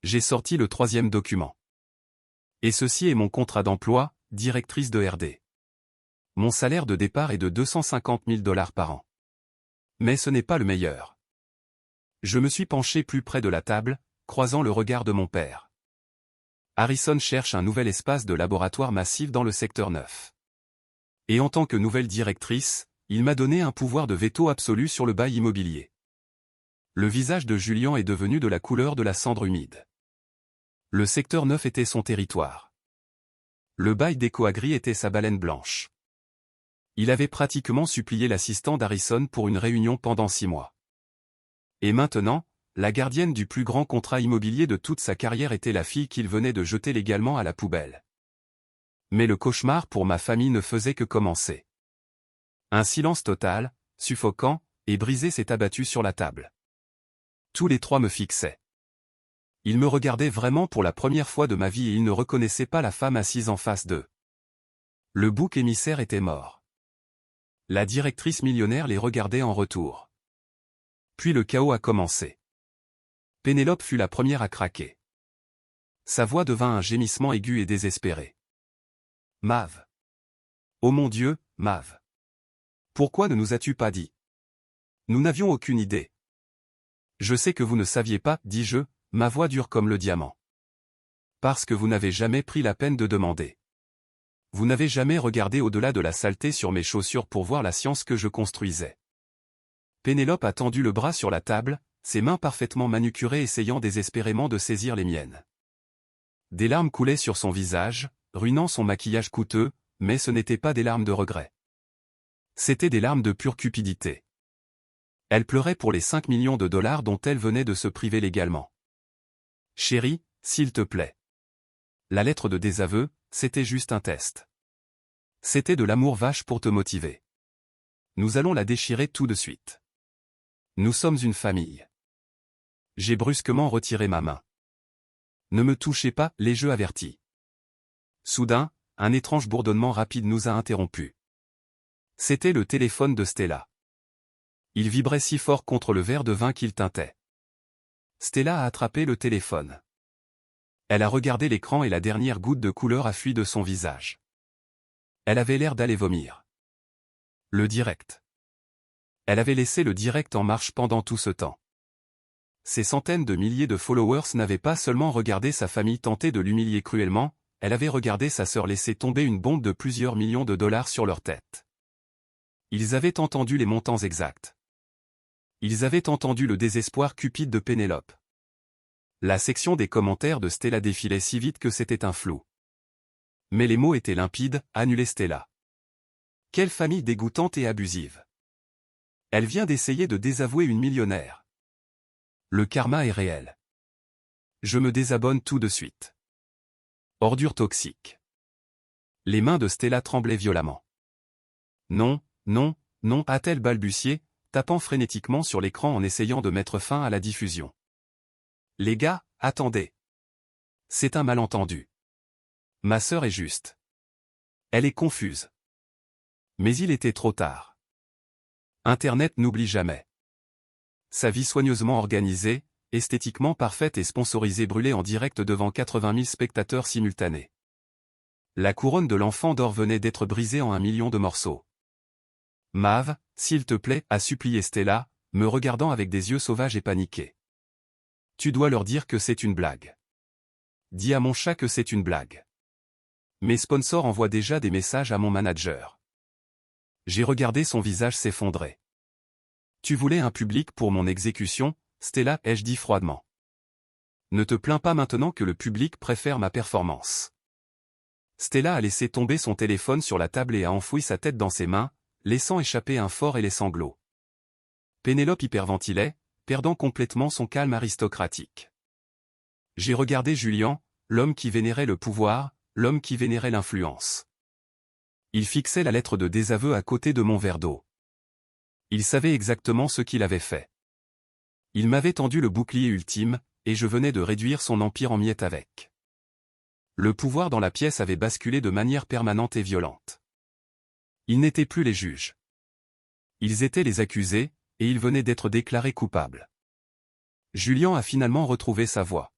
J'ai sorti le troisième document. Et ceci est mon contrat d'emploi, directrice de R&D. Mon salaire de départ est de 250 000 $ par an. Mais ce n'est pas le meilleur. Je me suis penché plus près de la table, croisant le regard de mon père. Harrison cherche un nouvel espace de laboratoire massif dans le secteur 9. Et en tant que nouvelle directrice, il m'a donné un pouvoir de veto absolu sur le bail immobilier. Le visage de Julian est devenu de la couleur de la cendre humide. Le secteur 9 était son territoire. Le bail d'EcoAgri était sa baleine blanche. Il avait pratiquement supplié l'assistant d'Harrison pour une réunion pendant 6 mois. Et maintenant, la gardienne du plus grand contrat immobilier de toute sa carrière était la fille qu'il venait de jeter légalement à la poubelle. Mais le cauchemar pour ma famille ne faisait que commencer. Un silence total, suffocant, et brisé s'est abattu sur la table. Tous les trois me fixaient. Ils me regardaient vraiment pour la première fois de ma vie et ils ne reconnaissaient pas la femme assise en face d'eux. Le bouc émissaire était mort. La directrice millionnaire les regardait en retour. Puis le chaos a commencé. Pénélope fut la première à craquer. Sa voix devint un gémissement aigu et désespéré. Mav. Oh mon Dieu, Mav. Pourquoi ne nous as-tu pas dit? Nous n'avions aucune idée. Je sais que vous ne saviez pas, dis-je, ma voix dure comme le diamant. Parce que vous n'avez jamais pris la peine de demander. Vous n'avez jamais regardé au-delà de la saleté sur mes chaussures pour voir la science que je construisais. Pénélope a tendu le bras sur la table, ses mains parfaitement manucurées essayant désespérément de saisir les miennes. Des larmes coulaient sur son visage, ruinant son maquillage coûteux, mais ce n'étaient pas des larmes de regret. C'étaient des larmes de pure cupidité. Elle pleurait pour les 5 millions de $ dont elle venait de se priver légalement. Chérie, s'il te plaît. La lettre de désaveu, c'était juste un test. C'était de l'amour vache pour te motiver. Nous allons la déchirer tout de suite. Nous sommes une famille. J'ai brusquement retiré ma main. Ne me touchez pas, l'ai-je averti. Soudain, un étrange bourdonnement rapide nous a interrompus. C'était le téléphone de Stella. Il vibrait si fort contre le verre de vin qu'il tintait. Stella a attrapé le téléphone. Elle a regardé l'écran et la dernière goutte de couleur a fui de son visage. Elle avait l'air d'aller vomir. Le direct. Elle avait laissé le direct en marche pendant tout ce temps. Ces centaines de milliers de followers n'avaient pas seulement regardé sa famille tenter de l'humilier cruellement, elle avait regardé sa sœur laisser tomber une bombe de plusieurs millions de $ sur leur tête. Ils avaient entendu les montants exacts. Ils avaient entendu le désespoir cupide de Pénélope. La section des commentaires de Stella défilait si vite que c'était un flou. Mais les mots étaient limpides, annuler Stella. Quelle famille dégoûtante et abusive. Elle vient d'essayer de désavouer une millionnaire. Le karma est réel. Je me désabonne tout de suite. Ordure toxique. Les mains de Stella tremblaient violemment. Non, non, non, a-t-elle balbutié, tapant frénétiquement sur l'écran en essayant de mettre fin à la diffusion. Les gars, attendez. C'est un malentendu. Ma sœur est juste. Elle est confuse. Mais il était trop tard. Internet n'oublie jamais. Sa vie soigneusement organisée, esthétiquement parfaite et sponsorisée brûlait en direct devant 80 000 spectateurs simultanés. La couronne de l'enfant d'or venait d'être brisée en 1 million de morceaux. Mav, s'il te plaît, a supplié Stella, me regardant avec des yeux sauvages et paniqués. Tu dois leur dire que c'est une blague. Dis à mon chat que c'est une blague. Mes sponsors envoient déjà des messages à mon manager. J'ai regardé son visage s'effondrer. Tu voulais un public pour mon exécution, Stella, ai-je dit froidement. Ne te plains pas maintenant que le public préfère ma performance. Stella a laissé tomber son téléphone sur la table et a enfoui sa tête dans ses mains, laissant échapper un fort et les sanglots. Pénélope hyperventilait, perdant complètement son calme aristocratique. J'ai regardé Julien, l'homme qui vénérait le pouvoir, l'homme qui vénérait l'influence. Il fixait la lettre de désaveu à côté de mon verre d'eau. Il savait exactement ce qu'il avait fait. Il m'avait tendu le bouclier ultime, et je venais de réduire son empire en miettes avec. Le pouvoir dans la pièce avait basculé de manière permanente et violente. Ils n'étaient plus les juges. Ils étaient les accusés, et ils venaient d'être déclarés coupables. Julien a finalement retrouvé sa voix.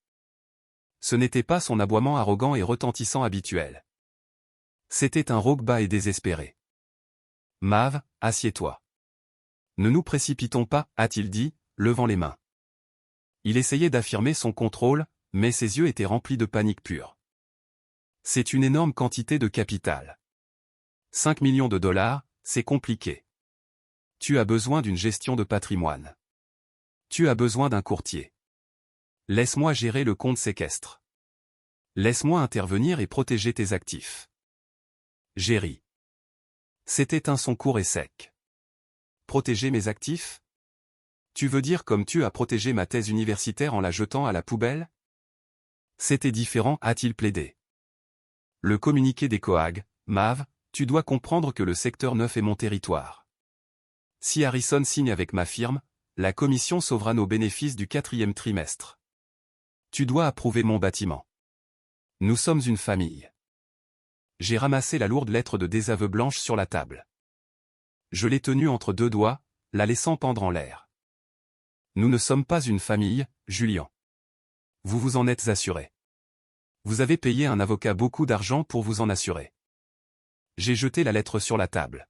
Ce n'était pas son aboiement arrogant et retentissant habituel. C'était un rauque bas et désespéré. « Mav, assieds-toi. »« Ne nous précipitons pas, a-t-il dit, levant les mains. Il essayait d'affirmer son contrôle, mais ses yeux étaient remplis de panique pure. C'est une énorme quantité de capital. 5 millions de dollars, c'est compliqué. Tu as besoin d'une gestion de patrimoine. Tu as besoin d'un courtier. Laisse-moi gérer le compte séquestre. Laisse-moi intervenir et protéger tes actifs. J'ai ri. C'était un son court et sec. Protéger mes actifs? Tu veux dire comme tu as protégé ma thèse universitaire en la jetant à la poubelle? C'était différent, a-t-il plaidé. Le communiqué des Coag, Mav, tu dois comprendre que le secteur 9 est mon territoire. Si Harrison signe avec ma firme, la commission sauvera nos bénéfices du 4e trimestre. Tu dois approuver mon bâtiment. Nous sommes une famille. J'ai ramassé la lourde lettre de désaveu blanche sur la table. Je l'ai tenue entre 2 doigts, la laissant pendre en l'air. Nous ne sommes pas une famille, Julien. Vous vous en êtes assuré. Vous avez payé un avocat beaucoup d'argent pour vous en assurer. J'ai jeté la lettre sur la table.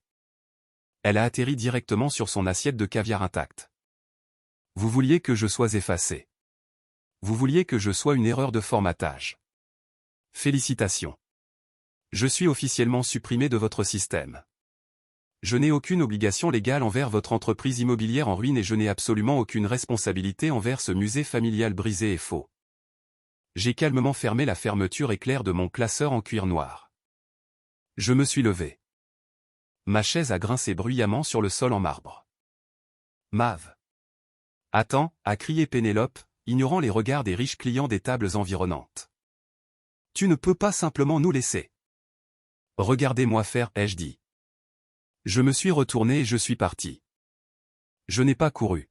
Elle a atterri directement sur son assiette de caviar intacte. Vous vouliez que je sois effacé. Vous vouliez que je sois une erreur de formatage. Félicitations. Je suis officiellement supprimé de votre système. Je n'ai aucune obligation légale envers votre entreprise immobilière en ruine et je n'ai absolument aucune responsabilité envers ce musée familial brisé et faux. J'ai calmement fermé la fermeture éclair de mon classeur en cuir noir. Je me suis levé. Ma chaise a grincé bruyamment sur le sol en marbre. Mav. Attends, a crié Pénélope, ignorant les regards des riches clients des tables environnantes. Tu ne peux pas simplement nous laisser. Regardez-moi faire, ai-je dit. Je me suis retourné et je suis parti. Je n'ai pas couru.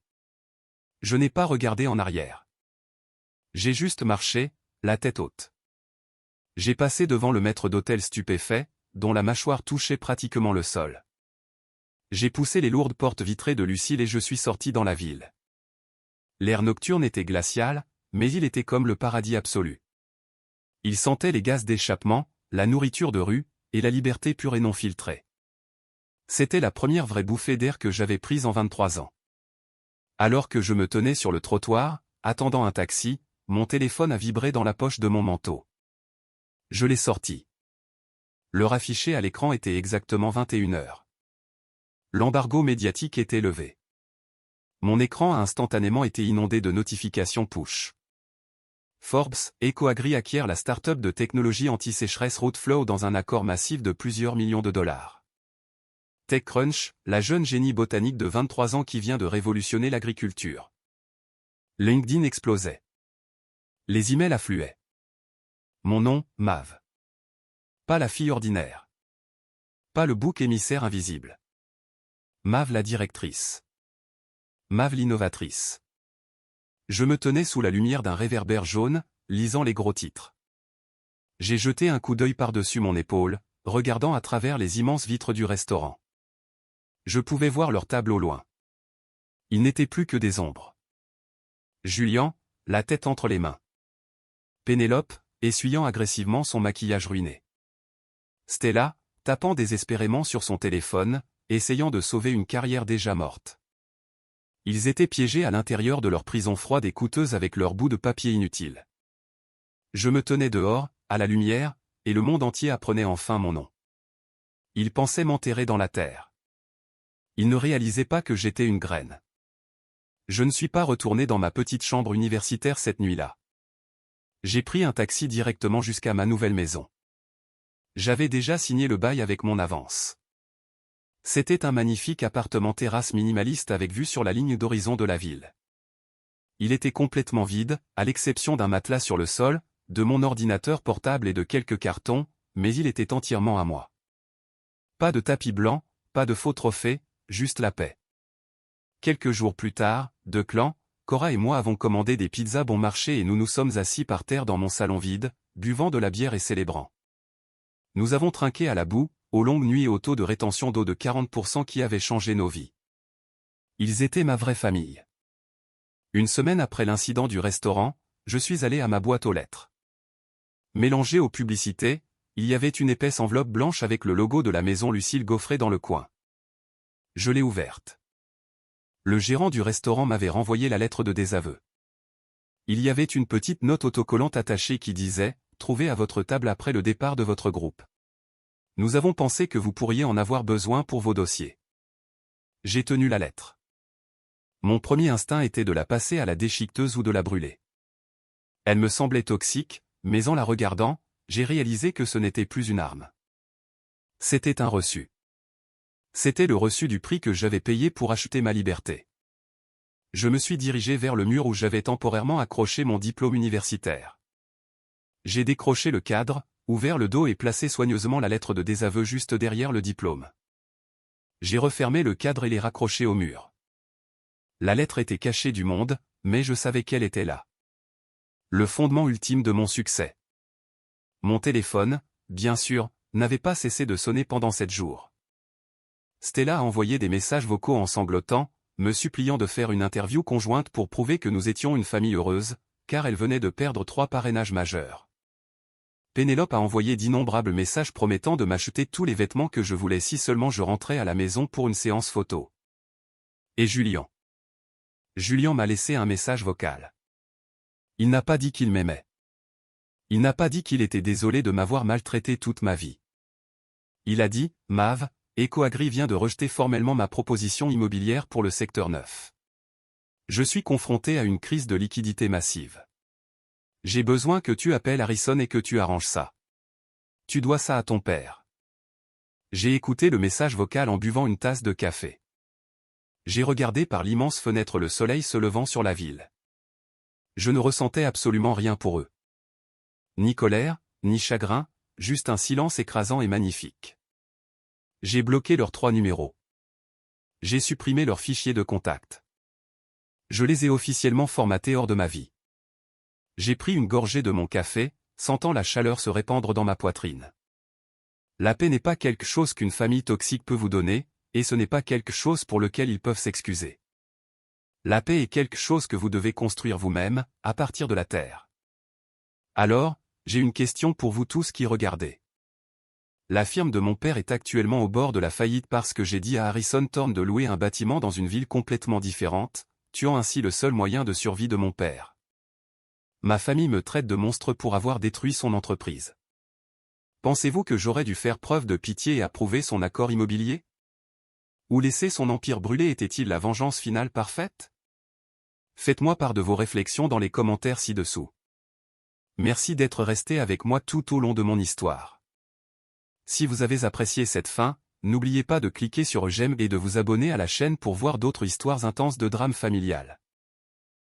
Je n'ai pas regardé en arrière. J'ai juste marché, la tête haute. J'ai passé devant le maître d'hôtel stupéfait, dont la mâchoire touchait pratiquement le sol. J'ai poussé les lourdes portes vitrées de Lucille et je suis sorti dans la ville. L'air nocturne était glacial, mais il était comme le paradis absolu. Il sentait les gaz d'échappement, la nourriture de rue, et la liberté pure et non filtrée. C'était la première vraie bouffée d'air que j'avais prise en 23 ans. Alors que je me tenais sur le trottoir, attendant un taxi, mon téléphone a vibré dans la poche de mon manteau. Je l'ai sorti. L'heure affichée à l'écran était exactement 21 heures. L'embargo médiatique était levé. Mon écran a instantanément été inondé de notifications push. Forbes, EcoAgri acquiert la start-up de technologie anti-sécheresse Rootflow dans un accord massif de plusieurs millions de dollars. TechCrunch, la jeune génie botanique de 23 ans qui vient de révolutionner l'agriculture. LinkedIn explosait. Les emails affluaient. Mon nom, Mav. Pas la fille ordinaire. Pas le bouc émissaire invisible. Mav la directrice. Mav l'innovatrice. Je me tenais sous la lumière d'un réverbère jaune, lisant les gros titres. J'ai jeté un coup d'œil par-dessus mon épaule, regardant à travers les immenses vitres du restaurant. Je pouvais voir leur table au loin. Ils n'étaient plus que des ombres. Julian, la tête entre les mains. Pénélope, essuyant agressivement son maquillage ruiné. Stella, tapant désespérément sur son téléphone, essayant de sauver une carrière déjà morte. Ils étaient piégés à l'intérieur de leur prison froide et coûteuse avec leurs bouts de papier inutiles. Je me tenais dehors, à la lumière, et le monde entier apprenait enfin mon nom. Ils pensaient m'enterrer dans la terre. Ils ne réalisaient pas que j'étais une graine. Je ne suis pas retourné dans ma petite chambre universitaire cette nuit-là. J'ai pris un taxi directement jusqu'à ma nouvelle maison. J'avais déjà signé le bail avec mon avance. C'était un magnifique appartement terrasse minimaliste avec vue sur la ligne d'horizon de la ville. Il était complètement vide, à l'exception d'un matelas sur le sol, de mon ordinateur portable et de quelques cartons, mais il était entièrement à moi. Pas de tapis blanc, pas de faux trophées, juste la paix. Quelques jours plus tard, de clan, Cora et moi avons commandé des pizzas bon marché et nous nous sommes assis par terre dans mon salon vide, buvant de la bière et célébrant. Nous avons trinqué à la boue, aux longues nuits et au taux de rétention d'eau de 40% qui avaient changé nos vies. Ils étaient ma vraie famille. Une semaine après l'incident du restaurant, je suis allé à ma boîte aux lettres. Mélangée aux publicités, il y avait une épaisse enveloppe blanche avec le logo de la maison Lucille Gaufret dans le coin. Je l'ai ouverte. Le gérant du restaurant m'avait renvoyé la lettre de désaveu. Il y avait une petite note autocollante attachée qui disait « Trouvez à votre table après le départ de votre groupe. Nous avons pensé que vous pourriez en avoir besoin pour vos dossiers. » J'ai tenu la lettre. Mon premier instinct était de la passer à la déchiqueteuse ou de la brûler. Elle me semblait toxique, mais en la regardant, j'ai réalisé que ce n'était plus une arme. C'était un reçu. C'était le reçu du prix que j'avais payé pour acheter ma liberté. Je me suis dirigé vers le mur où j'avais temporairement accroché mon diplôme universitaire. J'ai décroché le cadre, ouvert le dos et placé soigneusement la lettre de désaveu juste derrière le diplôme. J'ai refermé le cadre et l'ai raccroché au mur. La lettre était cachée du monde, mais je savais qu'elle était là. Le fondement ultime de mon succès. Mon téléphone, bien sûr, n'avait pas cessé de sonner pendant 7 jours. Stella a envoyé des messages vocaux en sanglotant, me suppliant de faire une interview conjointe pour prouver que nous étions une famille heureuse, car elle venait de perdre 3 parrainages majeurs. Pénélope a envoyé d'innombrables messages promettant de m'acheter tous les vêtements que je voulais si seulement je rentrais à la maison pour une séance photo. Et Julian. Julian m'a laissé un message vocal. Il n'a pas dit qu'il m'aimait. Il n'a pas dit qu'il était désolé de m'avoir maltraité toute ma vie. Il a dit, Mav, EcoAgri vient de rejeter formellement ma proposition immobilière pour le secteur 9. Je suis confronté à une crise de liquidité massive. J'ai besoin que tu appelles Harrison et que tu arranges ça. Tu dois ça à ton père. J'ai écouté le message vocal en buvant une tasse de café. J'ai regardé par l'immense fenêtre le soleil se levant sur la ville. Je ne ressentais absolument rien pour eux. Ni colère, ni chagrin, juste un silence écrasant et magnifique. J'ai bloqué leurs 3 numéros. J'ai supprimé leurs fichiers de contact. Je les ai officiellement formatés hors de ma vie. J'ai pris une gorgée de mon café, sentant la chaleur se répandre dans ma poitrine. La paix n'est pas quelque chose qu'une famille toxique peut vous donner, et ce n'est pas quelque chose pour lequel ils peuvent s'excuser. La paix est quelque chose que vous devez construire vous-même, à partir de la terre. Alors, j'ai une question pour vous tous qui regardez. La firme de mon père est actuellement au bord de la faillite parce que j'ai dit à Harrison Thorne de louer un bâtiment dans une ville complètement différente, tuant ainsi le seul moyen de survie de mon père. Ma famille me traite de monstre pour avoir détruit son entreprise. Pensez-vous que j'aurais dû faire preuve de pitié et approuver son accord immobilier? Ou laisser son empire brûler était-il la vengeance finale parfaite? Faites-moi part de vos réflexions dans les commentaires ci-dessous. Merci d'être resté avec moi tout au long de mon histoire. Si vous avez apprécié cette fin, n'oubliez pas de cliquer sur j'aime et de vous abonner à la chaîne pour voir d'autres histoires intenses de drame familial.